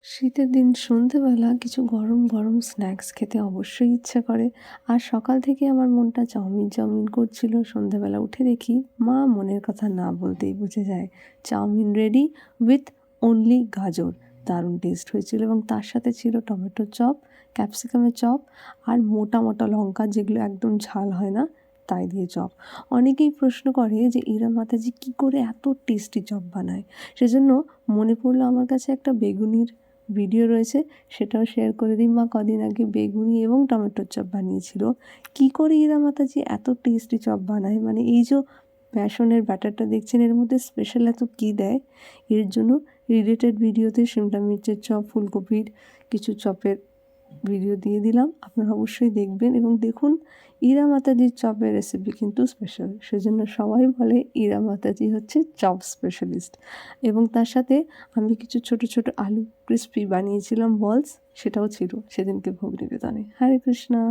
শীতের দিন সন্ধেবেলা কিছু গরম গরম স্ন্যাক্স খেতে অবশ্যই ইচ্ছে করে। আর সকাল থেকে আমার মনটা চাউমিন চাউমিন করছিল। সন্ধেবেলা উঠে দেখি মা মনের কথা না বলতেই বুঝে যায়। চাউমিন রেডি উইথ অনলি গাজর। দারুণ টেস্ট হয়েছিল এবং তার সাথে ছিল টমেটোর চপ, ক্যাপসিকামের চপ আর মোটা মোটা লঙ্কা, যেগুলো একদম ঝাল হয় না তাই দিয়ে চপ। অনেকেই প্রশ্ন করে যে ইরা মাতাজি কী করে এত টেস্টি চপ বানায়। সেজন্য মনে পড়লো আমার কাছে একটা বেগুনির ভিডিও রয়েছে, সেটাও শেয়ার করে দিই। মা কদিন আগে বেগুনি এবং টমেটোর চপ বানিয়েছিল। কী করে ইরা মাতাজি এত টেস্টি চপ বানায়, মানে এই যে বেসনের ব্যাটারটা দেখছেন, এর মধ্যে স্পেশাল এত কী দেয়, এর জন্য রিলেটেড ভিডিওতে শিমলা মির্চের চপ, ফুলকপির কিছু চপের ভিডিও দিয়ে দিলাম। আপনারা অবশ্যই দেখবেন এবং দেখুন ইরা মাতাজির চপের রেসিপি কিন্তু স্পেশাল। সেজন্য সবাই বলে ইরা মাতাজি হচ্ছে চপ স্পেশালিস্ট। এবং তার সাথে আমি কিছু ছোট ছোট আলু ক্রিস্পি বানিয়েছিলাম বলস, সেটাও ছিল সেদিনকে ভোগ নিবেদনে। হরে কৃষ্ণা।